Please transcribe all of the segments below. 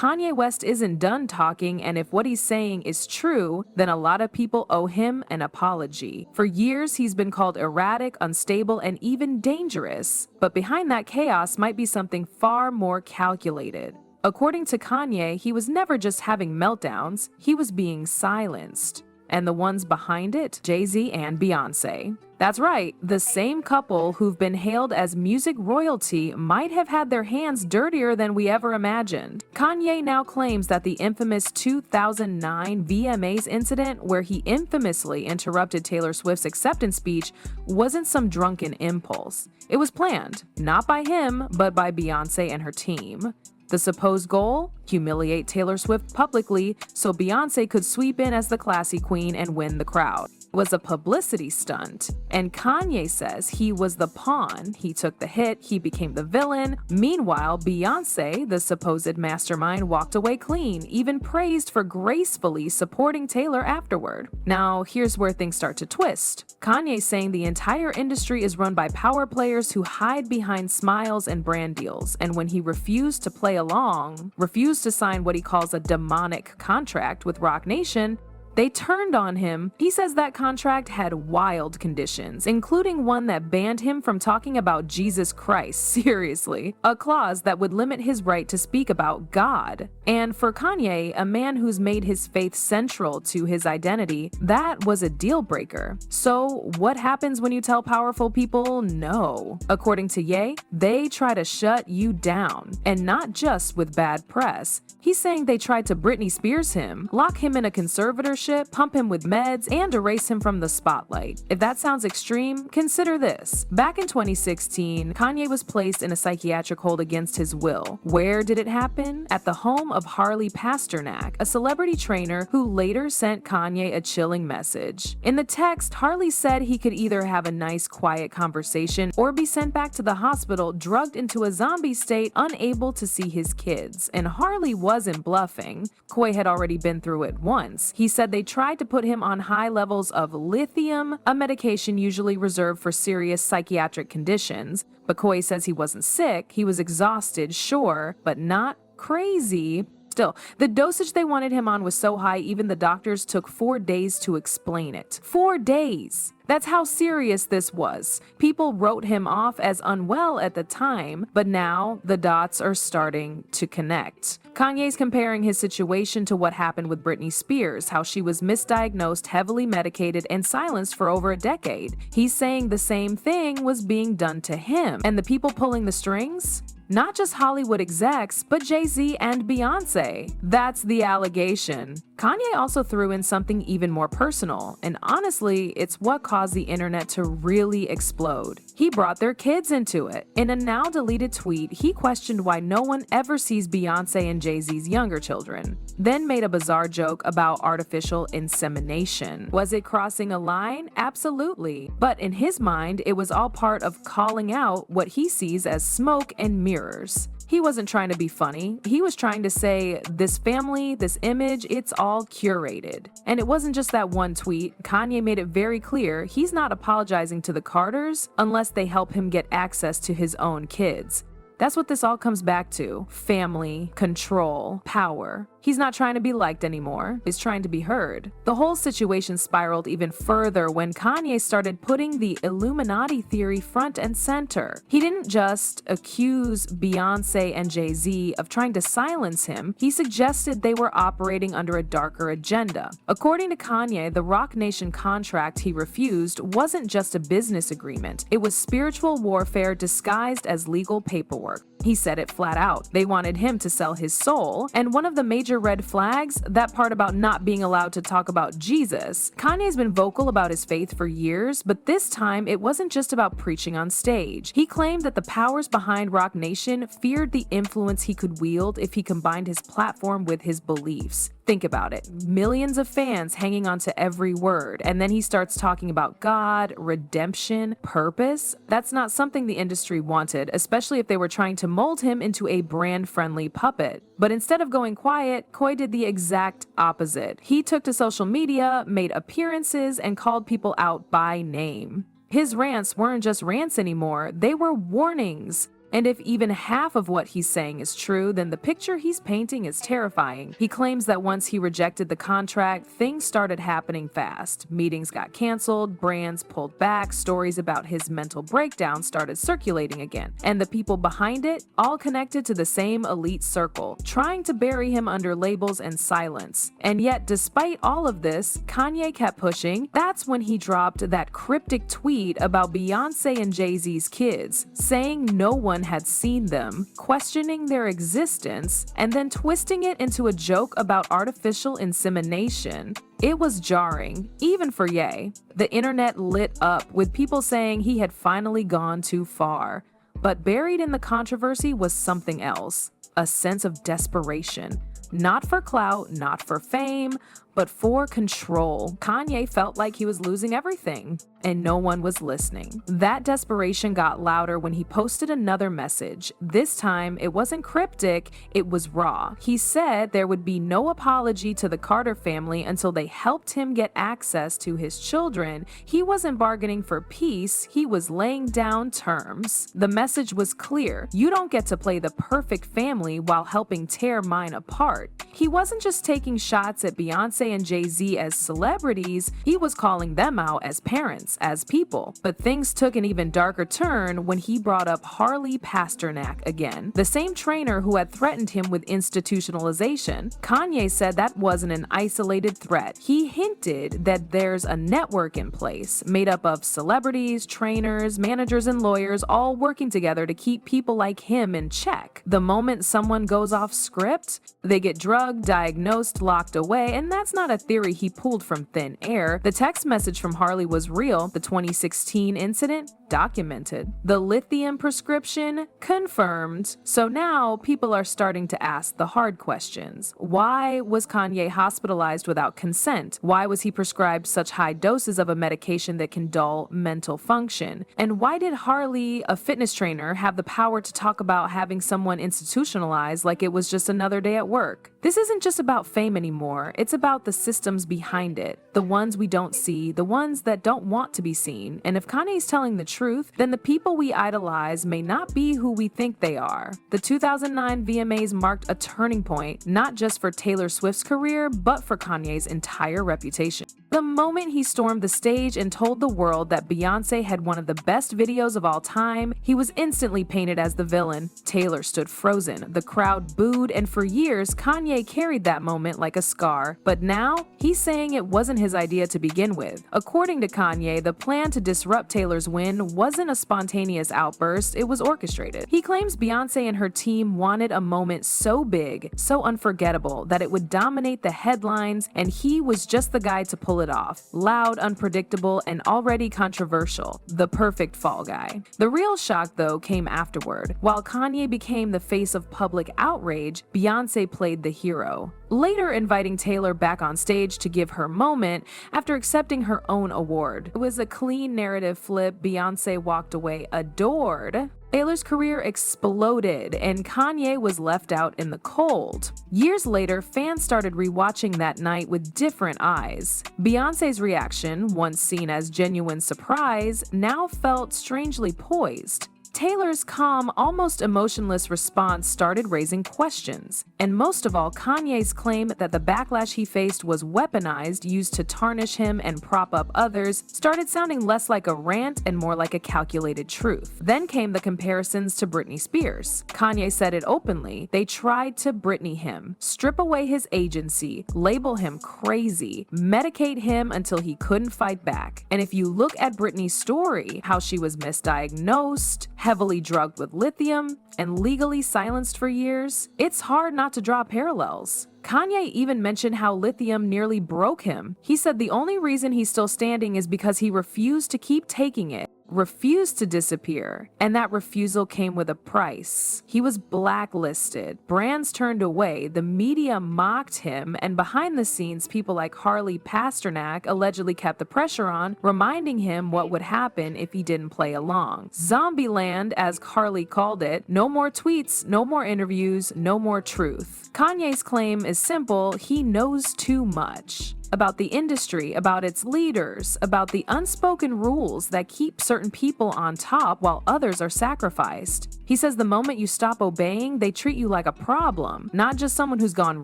Kanye West isn't done talking, and if what he's saying is true, then a lot of people owe him an apology. For years, he's been called erratic, unstable, and even dangerous. But behind that chaos might be something far more calculated. According to Kanye, he was never just having meltdowns, he was being silenced. And the ones behind it, Jay-Z and Beyonce. That's right, the same couple who've been hailed as music royalty might have had their hands dirtier than we ever imagined. Kanye now claims that the infamous 2009 VMAs incident, where he infamously interrupted Taylor Swift's acceptance speech, wasn't some drunken impulse. It was planned, not by him, but by Beyonce and her team. The supposed goal? Humiliate Taylor Swift publicly so Beyonce could sweep in as the classy queen and win the crowd. It was a publicity stunt, and Kanye says he was the pawn. He took the hit, he became the villain. Meanwhile, Beyonce, the supposed mastermind, walked away clean, even praised for gracefully supporting Taylor afterward. Now, here's where things start to twist. Kanye's saying the entire industry is run by power players who hide behind smiles and brand deals, and when he refused to play along, refused to sign what he calls a demonic contract with Roc Nation, they turned on him. He says that contract had wild conditions, including one that banned him from talking about Jesus Christ, seriously, a clause that would limit his right to speak about God. And for Kanye, a man who's made his faith central to his identity, that was a deal breaker. So what happens when you tell powerful people no? According to Ye, they try to shut you down, and not just with bad press. He's saying they tried to Britney Spears him, lock him in a conservatorship, pump him with meds, and erase him from the spotlight. If that sounds extreme, consider this. Back in 2016, Kanye was placed in a psychiatric hold against his will. Where did it happen? At the home of Harley Pasternak, a celebrity trainer who later sent Kanye a chilling message. In the text, Harley said he could either have a nice, quiet conversation or be sent back to the hospital drugged into a zombie state, unable to see his kids. And Harley wasn't bluffing. Coy had already been through it once. He said they tried to put him on high levels of lithium, a medication usually reserved for serious psychiatric conditions. But Coy says he wasn't sick, he was exhausted, sure, but not crazy. Still, the dosage they wanted him on was so high, even the doctors took 4 days to explain it. 4 days! That's how serious this was. People wrote him off as unwell at the time, but now the dots are starting to connect. Kanye's comparing his situation to what happened with Britney Spears, how she was misdiagnosed, heavily medicated, and silenced for over a decade. He's saying the same thing was being done to him. And the people pulling the strings? Not just Hollywood execs, but Jay-Z and Beyonce. That's the allegation. Kanye also threw in something even more personal, and honestly, it's what caused the internet to really explode. He brought their kids into it. In a now-deleted tweet, he questioned why no one ever sees Beyonce and Jay-Z's younger children, then made a bizarre joke about artificial insemination. Was it crossing a line? Absolutely. But in his mind, it was all part of calling out what he sees as smoke and mirrors. He wasn't trying to be funny. He was trying to say, this family, this image, it's all curated. And it wasn't just that one tweet. Kanye made it very clear he's not apologizing to the Carters unless they help him get access to his own kids. That's what this all comes back to. Family, control, power. He's not trying to be liked anymore. He's trying to be heard. The whole situation spiraled even further when Kanye started putting the Illuminati theory front and center. He didn't just accuse Beyonce and Jay-Z of trying to silence him. He suggested they were operating under a darker agenda. According to Kanye, the Roc Nation contract he refused wasn't just a business agreement. It was spiritual warfare disguised as legal paperwork. He said it flat out. They wanted him to sell his soul, and one of the major red flags, that part about not being allowed to talk about Jesus. Kanye's been vocal about his faith for years, but this time it wasn't just about preaching on stage. He claimed that the powers behind Roc Nation feared the influence he could wield if he combined his platform with his beliefs. Think about it. Millions of fans hanging on to every word, and then he starts talking about God, redemption, purpose. That's not something the industry wanted, especially if they were trying to mold him into a brand-friendly puppet. But instead of going quiet, Coy did the exact opposite. He took to social media, made appearances, and called people out by name. His rants weren't just rants anymore, they were warnings. And if even half of what he's saying is true, then the picture he's painting is terrifying. He claims that once he rejected the contract, things started happening fast. Meetings got canceled, brands pulled back, stories about his mental breakdown started circulating again. And the people behind it, all connected to the same elite circle, trying to bury him under labels and silence. And yet, despite all of this, Kanye kept pushing. That's when he dropped that cryptic tweet about Beyonce and Jay-Z's kids, saying no one had seen them, questioning their existence, and then twisting it into a joke about artificial insemination. It was jarring, even for Ye. The internet lit up with people saying he had finally gone too far. But buried in the controversy was something else, a sense of desperation. Not for clout, not for fame, but for control. Kanye felt like he was losing everything, and no one was listening. That desperation got louder when he posted another message. This time, it wasn't cryptic, it was raw. He said there would be no apology to the Carter family until they helped him get access to his children. He wasn't bargaining for peace, he was laying down terms. The message was clear: you don't get to play the perfect family while helping tear mine apart. He wasn't just taking shots at Beyonce and Jay-Z as celebrities, he was calling them out as parents, as people. But things took an even darker turn when he brought up Harley Pasternak again, the same trainer who had threatened him with institutionalization. Kanye said that wasn't an isolated threat. He hinted that there's a network in place, made up of celebrities, trainers, managers, and lawyers all working together to keep people like him in check. The moment someone goes off script, they get drugged, diagnosed, locked away, and that's not a theory he pulled from thin air. The text message from Harley was real. The 2016 incident, documented. The lithium prescription, confirmed. So now people are starting to ask the hard questions. Why was Kanye hospitalized without consent? Why was he prescribed such high doses of a medication that can dull mental function? And why did Harley, a fitness trainer, have the power to talk about having someone institutionalized like it was just another day at work? This isn't just about fame anymore, it's about the systems behind it, the ones we don't see, the ones that don't want to be seen. And if Kanye's telling the truth, then the people we idolize may not be who we think they are. The 2009 VMAs marked a turning point, not just for Taylor Swift's career, but for Kanye's entire reputation. The moment he stormed the stage and told the world that Beyonce had one of the best videos of all time, he was instantly painted as the villain. Taylor stood frozen, the crowd booed, and for years, Kanye carried that moment like a scar. But now, he's saying it wasn't his idea to begin with. According to Kanye, the plan to disrupt Taylor's win wasn't a spontaneous outburst, it was orchestrated. He claims Beyonce and her team wanted a moment so big, so unforgettable, that it would dominate the headlines, and he was just the guy to pull it off. Loud, unpredictable, and already controversial. The perfect fall guy. The real shock, though, came afterward. While Kanye became the face of public outrage, Beyonce played the hero. Later inviting Taylor back on stage to give her moment after accepting her own award. It was a clean narrative flip. Beyonce walked away adored. Taylor's career exploded, and Kanye was left out in the cold. Years later, fans started rewatching that night with different eyes. Beyonce's reaction, once seen as genuine surprise, now felt strangely poised. Taylor's calm, almost emotionless response started raising questions. And most of all, Kanye's claim that the backlash he faced was weaponized, used to tarnish him and prop up others, started sounding less like a rant and more like a calculated truth. Then came the comparisons to Britney Spears. Kanye said it openly. They tried to Britney him, strip away his agency, label him crazy, medicate him until he couldn't fight back. And if you look at Britney's story, how she was misdiagnosed, heavily drugged with lithium, and legally silenced for years, it's hard not to draw parallels. Kanye even mentioned how lithium nearly broke him. He said the only reason he's still standing is because he refused to keep taking it, refused to disappear, and that refusal came with a price. He was blacklisted, brands turned away, the media mocked him, and behind the scenes, people like Harley Pasternak allegedly kept the pressure on, reminding him what would happen if he didn't play along. Zombieland, as Harley called it, no more tweets, no more interviews, no more truth. Kanye's claim is simple: he knows too much. about the industry, about its leaders, about the unspoken rules that keep certain people on top while others are sacrificed. He says the moment you stop obeying, they treat you like a problem, not just someone who's gone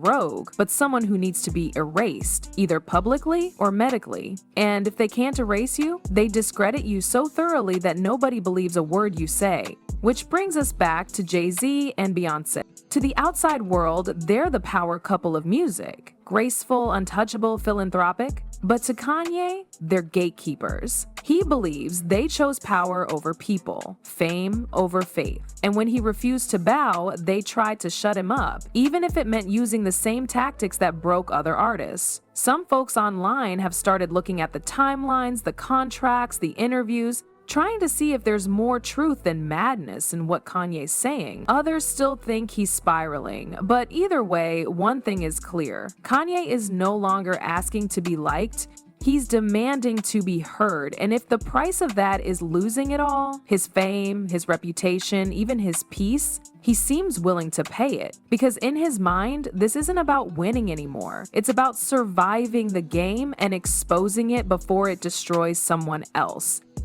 rogue, but someone who needs to be erased, either publicly or medically. And if they can't erase you, they discredit you so thoroughly that nobody believes a word you say. Which brings us back to Jay-Z and Beyonce. To the outside world, they're the power couple of music. Graceful, untouchable, philanthropic. But to Kanye, they're gatekeepers. He believes they chose power over people, fame over faith. And when he refused to bow, they tried to shut him up, even if it meant using the same tactics that broke other artists. Some folks online have started looking at the timelines, the contracts, the interviews, trying to see if there's more truth than madness in what Kanye's saying. Others still think he's spiraling, but either way, one thing is clear. Kanye is no longer asking to be liked. He's demanding to be heard, and if the price of that is losing it all, his fame, his reputation, even his peace, he seems willing to pay it. Because in his mind, this isn't about winning anymore. It's about surviving the game and exposing it before it destroys someone else.